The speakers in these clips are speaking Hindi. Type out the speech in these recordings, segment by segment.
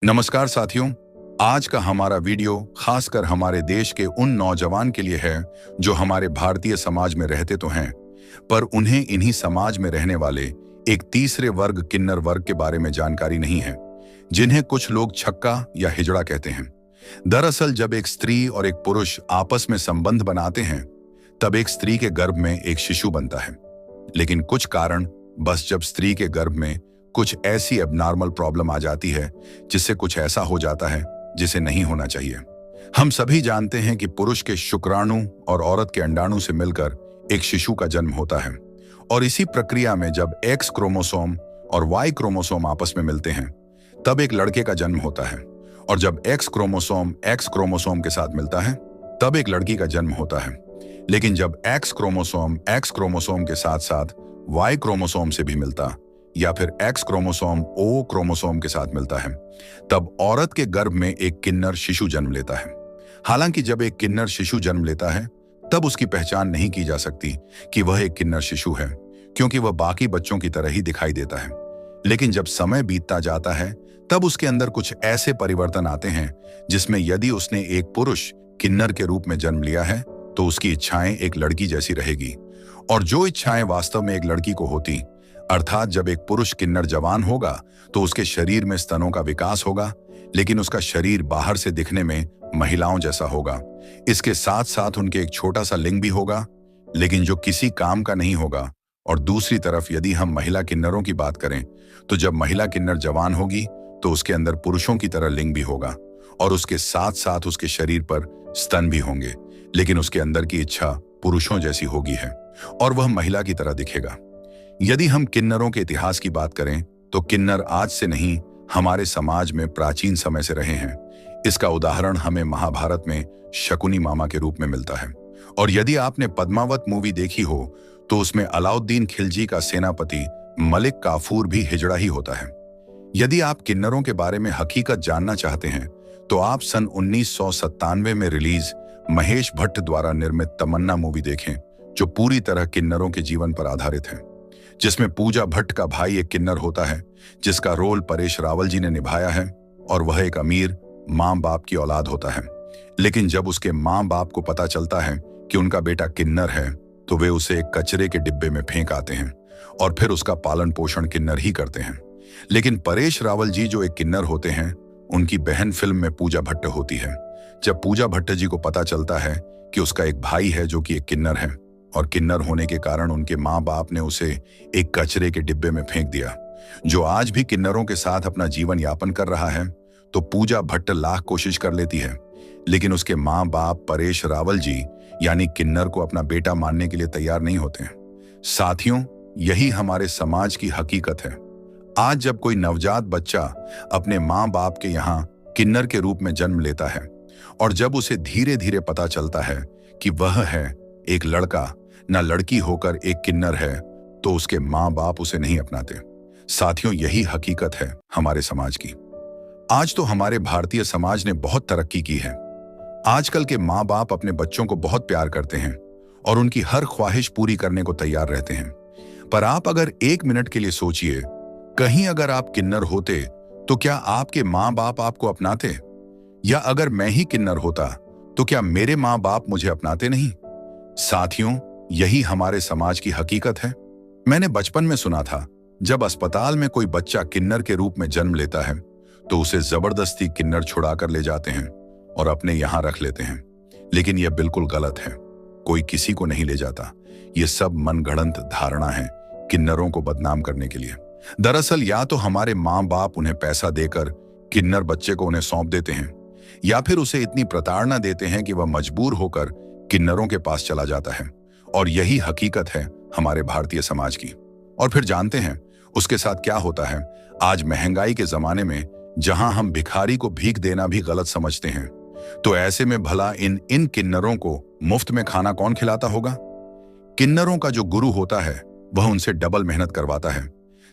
नमस्कार साथियों। आज का हमारा वीडियो खासकर हमारे देश के उन नौजवान के लिए है जो हमारे भारतीय समाज में रहते तो हैं, पर उन्हें इन्हीं समाज में रहने वाले एक तीसरे वर्ग किन्नर वर्ग के बारे में जानकारी नहीं है, जिन्हें कुछ लोग छक्का या हिजड़ा कहते हैं। दरअसल जब एक स्त्री और एक पुरुष आपस में संबंध बनाते हैं, तब एक स्त्री के गर्भ में एक शिशु बनता है। लेकिन कुछ कारण बस जब स्त्री के गर्भ में कुछ ऐसी एबनॉर्मल प्रॉब्लम आ जाती है, जिससे कुछ ऐसा हो जाता है जिसे नहीं होना चाहिए। हम सभी जानते हैं कि पुरुष के शुक्राणु और औरत के अंडाणु से मिलकर एक शिशु का जन्म होता है, और इसी प्रक्रिया में जब एक्स क्रोमोसोम और वाई क्रोमोसोम आपस में मिलते हैं, तब एक लड़के का जन्म होता है। और जब एक्स क्रोमोसोम के साथ मिलता है, तब एक लड़की का जन्म होता है। लेकिन जब एक्स क्रोमोसोम के साथ साथ वाई क्रोमोसोम से भी मिलता, या फिर एक्स क्रोमोसोम ओ क्रोमोसोम के साथ मिलता है, तब औरत के गर्भ में एक किन्नर शिशु जन्म लेता है। हालांकि जब एक किन्नर शिशु जन्म लेता है, तब उसकी पहचान नहीं की जा सकती कि वह एक किन्नर शिशु है, क्योंकि वह बाकी बच्चों की तरह ही दिखाई देता है। लेकिन जब समय बीतता जाता है, तब उसके अंदर कुछ ऐसे परिवर्तन आते हैं जिसमें यदि उसने एक पुरुष किन्नर के रूप में जन्म लिया है, तो उसकी इच्छाएं एक लड़की जैसी रहेगी। और जो इच्छाएं वास्तव में एक लड़की को होती, अर्थात जब एक पुरुष किन्नर जवान होगा तो उसके शरीर में स्तनों का विकास होगा, लेकिन उसका शरीर बाहर से दिखने में महिलाओं जैसा होगा। इसके साथ साथ उनके एक छोटा सा लिंग भी होगा, लेकिन जो किसी काम का नहीं होगा। और दूसरी तरफ यदि हम महिला किन्नरों की बात करें, तो जब महिला किन्नर जवान होगी तो उसके अंदर पुरुषों की तरह लिंग भी होगा, और उसके साथ साथ उसके शरीर पर स्तन भी होंगे, लेकिन उसके अंदर की इच्छा पुरुषों जैसी होगी है, और वह महिला की तरह दिखेगा। यदि हम किन्नरों के इतिहास की बात करें, तो किन्नर आज से नहीं, हमारे समाज में प्राचीन समय से रहे हैं। इसका उदाहरण हमें महाभारत में शकुनी मामा के रूप में मिलता है। और यदि आपने पद्मावत मूवी देखी हो, तो उसमें अलाउद्दीन खिलजी का सेनापति मलिक काफूर भी हिजड़ा ही होता है। यदि आप किन्नरों के बारे में हकीकत जानना चाहते हैं, तो आप सन 1997 में रिलीज महेश भट्ट द्वारा निर्मित तमन्ना मूवी देखें, जो पूरी तरह किन्नरों के जीवन पर आधारित है, जिसमें पूजा भट्ट का भाई एक किन्नर होता है, जिसका रोल परेश रावल जी ने निभाया है, और वह एक अमीर माँ बाप की औलाद होता है। लेकिन जब उसके माँ बाप को पता चलता है कि उनका बेटा किन्नर है, तो वे उसे एक कचरे के डिब्बे में फेंक आते हैं, और फिर उसका पालन पोषण किन्नर ही करते हैं। लेकिन परेश रावल जी जो एक किन्नर होते हैं, उनकी बहन फिल्म में पूजा भट्ट होती है। जब पूजा भट्ट जी को पता चलता है कि उसका एक भाई है जो कि एक किन्नर है, और किन्नर होने के कारण उनके माँ बाप ने उसे एक कचरे के डिब्बे में फेंक दिया, जो आज भी किन्नरों के साथ अपना जीवन यापन कर रहा है, तो पूजा भट्ट लाख कोशिश कर लेती है, लेकिन उसके माँ बाप परेश रावल जी यानी किन्नर को अपना बेटा मानने के लिए तैयार नहीं होते हैं। साथियों, यही हमारे समाज की हकीकत है। आज जब कोई नवजात बच्चा अपने माँ बाप के यहाँ किन्नर के रूप में जन्म लेता है, और जब उसे धीरे धीरे पता चलता है कि वह है एक लड़का ना लड़की होकर एक किन्नर है, तो उसके माँ बाप उसे नहीं अपनाते। साथियों, यही हकीकत है हमारे समाज की। आज तो हमारे भारतीय समाज ने बहुत तरक्की की है। आजकल के माँ बाप अपने बच्चों को बहुत प्यार करते हैं और उनकी हर ख्वाहिश पूरी करने को तैयार रहते हैं। पर आप अगर एक मिनट के लिए सोचिए, कहीं अगर आप किन्नर होते, तो क्या आपके माँ बाप आपको अपनाते? या अगर मैं ही किन्नर होता, तो क्या मेरे माँ बाप मुझे अपनाते नहीं? साथियों, यही हमारे समाज की हकीकत है। मैंने बचपन में सुना था, जब अस्पताल में कोई बच्चा किन्नर के रूप में जन्म लेता है, तो उसे जबरदस्ती किन्नर छुड़ा कर ले जाते हैं और अपने यहाँ रख लेते हैं। लेकिन यह बिल्कुल गलत है। कोई किसी को नहीं ले जाता। ये सब मनगढ़ंत धारणा है किन्नरों को बदनाम करने के लिए। दरअसल या तो हमारे माँ बाप उन्हें पैसा देकर किन्नर बच्चे को उन्हें सौंप देते हैं, या फिर उसे इतनी प्रताड़ना देते हैं कि वह मजबूर होकर किन्नरों के पास चला जाता है। और यही हकीकत है हमारे भारतीय समाज की। और फिर जानते हैं उसके साथ क्या होता है? आज महंगाई के जमाने में जहां हम भिखारी को भीख देना भी गलत समझते हैं, तो ऐसे में भला इन किन्नरों को मुफ्त में खाना कौन खिलाता होगा? किन्नरों का जो गुरु होता है, वह उनसे डबल मेहनत करवाता है,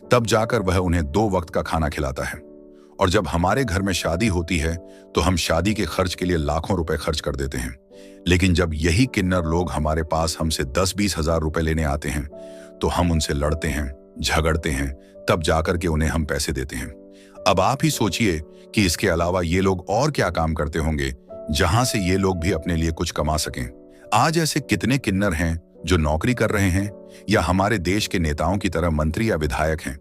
तब जाकर वह उन्हें 2 वक्त का खाना खिलाता है। और जब हमारे घर में शादी होती है, तो हम शादी के खर्च के लिए लाखों रुपए खर्च कर देते हैं। लेकिन जब यही किन्नर लोग हमारे पास हमसे 10-20 हजार रुपए लेने आते हैं, तो हम उनसे लड़ते हैं, झगड़ते हैं, तब जाकर के उन्हें हम पैसे देते हैं। अब आप ही सोचिए कि इसके अलावा ये लोग और क्या काम करते होंगे जहां से ये लोग भी अपने लिए कुछ कमा सकें। आज ऐसे कितने किन्नर हैं जो नौकरी कर रहे हैं या हमारे देश के नेताओं की तरह मंत्री या विधायक हैं।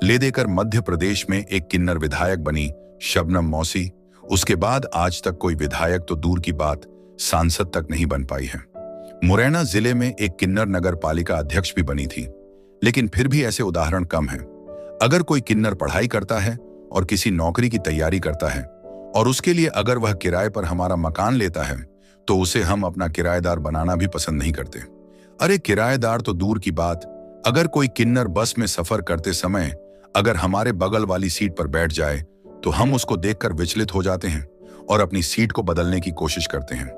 ले देकर मध्य प्रदेश में एक किन्नर विधायक बनी शबनम मौसी। उसके बाद आज तक कोई विधायक तो दूर की बात सांसद तक नहीं बन पाई है। मुरैना जिले में एक किन्नर नगर पालिका अध्यक्ष भी बनी थी, लेकिन फिर भी ऐसे उदाहरण कम हैं। अगर कोई किन्नर पढ़ाई करता है और किसी नौकरी की तैयारी करता है और उसके लिए अगर वह किराए पर हमारा मकान लेता है तो उसे हम अपना किराएदार बनाना भी पसंद नहीं करते। अरे किराएदार तो दूर की बात, अगर कोई किन्नर बस में सफर करते समय अगर हमारे बगल वाली सीट पर बैठ जाए तो हम उसको देखकर विचलित हो जाते हैं और अपनी सीट को बदलने की कोशिश करते हैं।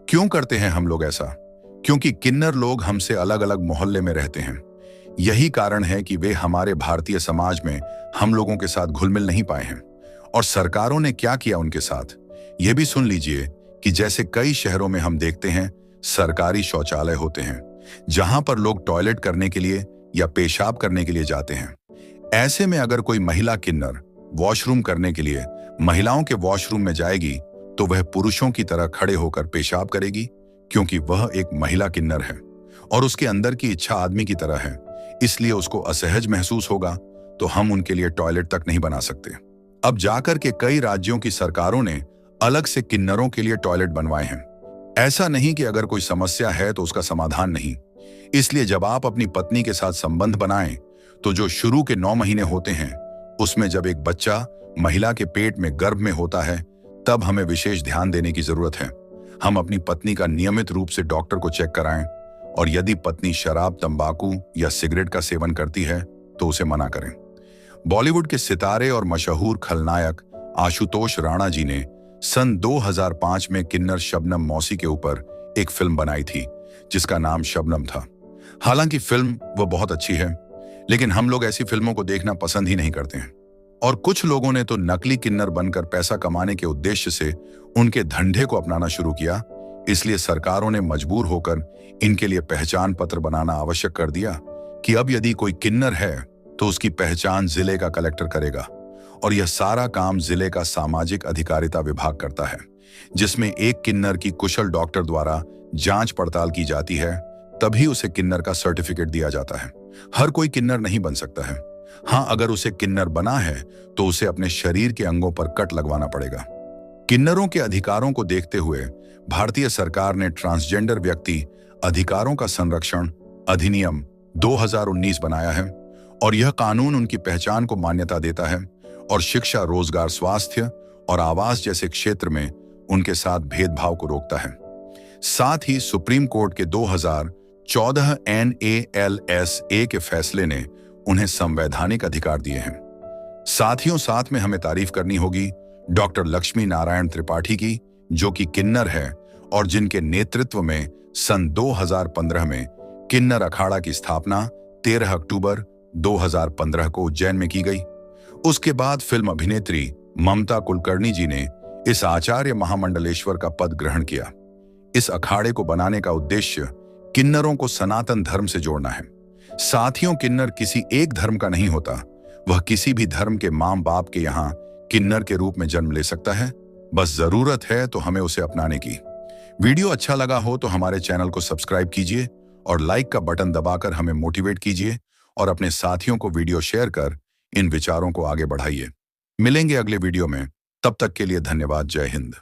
क्यों करते हैं हम लोग ऐसा? क्योंकि किन्नर लोग हमसे अलग अलग मोहल्ले में रहते हैं। यही कारण है कि वे हमारे भारतीय समाज में हम लोगों के साथ घुल मिल नहीं पाए हैं। और सरकारों ने क्या किया उनके साथ, यह भी सुन लीजिए कि जैसे कई शहरों में हम देखते हैं सरकारी शौचालय होते हैं जहां पर लोग टॉयलेट करने के लिए या पेशाब करने के लिए जाते हैं। ऐसे में अगर कोई महिला किन्नर वॉशरूम करने के लिए महिलाओं के वॉशरूम में जाएगी तो वह पुरुषों की तरह खड़े होकर पेशाब करेगी, क्योंकि वह एक महिला किन्नर है और उसके अंदर की इच्छा आदमी की तरह है, इसलिए उसको असहज महसूस होगा, तो हम उनके लिए टॉयलेट तक नहीं बना सकते। अब जाकर के कई राज्यों की सरकारों ने अलग से किन्नरों के लिए टॉयलेट बनवाए हैं। ऐसा नहीं कि अगर कोई समस्या है तो उसका समाधान नहीं। इसलिए जब आप अपनी पत्नी के साथ संबंध बनाएं तो जो शुरू के 9 महीने होते हैं उसमें जब एक बच्चा महिला के पेट में गर्भ में होता है तब हमें विशेष ध्यान देने की जरूरत है। हम अपनी पत्नी का नियमित रूप से डॉक्टर को चेक कराएं और यदि पत्नी शराब, तंबाकू या सिगरेट का सेवन करती है तो उसे मना करें। बॉलीवुड के सितारे और मशहूर खलनायक आशुतोष राणा जी ने सन 2005 में किन्नर शबनम मौसी के ऊपर एक फिल्म बनाई थी जिसका नाम शबनम था। हालांकि फिल्म वो बहुत अच्छी है, लेकिन हम लोग ऐसी फिल्मों को देखना पसंद ही नहीं करते हैं। और कुछ लोगों ने तो नकली किन्नर बनकर पैसा कमाने के उद्देश्य से उनके धंधे को अपनाना शुरू किया। इसलिए सरकारों ने मजबूर होकर इनके लिए पहचान पत्र बनाना आवश्यक कर दिया कि अब यदि कोई किन्नर है तो उसकी पहचान जिले का कलेक्टर करेगा और यह सारा काम जिले का सामाजिक अधिकारिता विभाग करता है, जिसमें एक किन्नर की कुशल डॉक्टर द्वारा जांच पड़ताल की जाती है, तभी उसे किन्नर का सर्टिफिकेट दिया जाता है। हर कोई किन्नर नहीं बन सकता है। हाँ, अगर उसे किन्नर बना है तो उसे अपने शरीर के अंगों पर कट लगवाना पड़ेगा। किन्नरों के अधिकारों को देखते हुए भारतीय सरकार ने ट्रांसजेंडर व्यक्ति अधिकारों का संरक्षण अधिनियम 2019 बनाया है और यह कानून उनकी पहचान को मान्यता देता है और शिक्षा, रोजगार, स्वास्थ्य और आवास जैसे क्षेत्र में उनके साथ भेदभाव को रोकता है। साथ ही सुप्रीम कोर्ट के 2014 NALSA के फैसले ने उन्हें संवैधानिक अधिकार दिए हैं। साथियों, साथ में हमें तारीफ करनी होगी डॉक्टर लक्ष्मी नारायण त्रिपाठी की, जो कि किन्नर है और जिनके नेतृत्व में सन 2015 में किन्नर अखाड़ा की स्थापना 13 अक्टूबर 2015 को उज्जैन में की गई। उसके बाद फिल्म अभिनेत्री ममता कुलकर्णी जी ने इस आचार्य महामंडलेश्वर का पद ग्रहण किया। इस अखाड़े को बनाने का उद्देश्य किन्नरों को सनातन धर्म से जोड़ना है। साथियों, किन्नर किसी एक धर्म का नहीं होता, वह किसी भी धर्म के मां बाप के यहाँ किन्नर के रूप में जन्म ले सकता है। बस जरूरत है तो हमें उसे अपनाने की। वीडियो अच्छा लगा हो तो हमारे चैनल को सब्सक्राइब कीजिए और लाइक का बटन दबाकर हमें मोटिवेट कीजिए और अपने साथियों को वीडियो शेयर कर इन विचारों को आगे बढ़ाइए। मिलेंगे अगले वीडियो में, तब तक के लिए धन्यवाद। जय हिंद।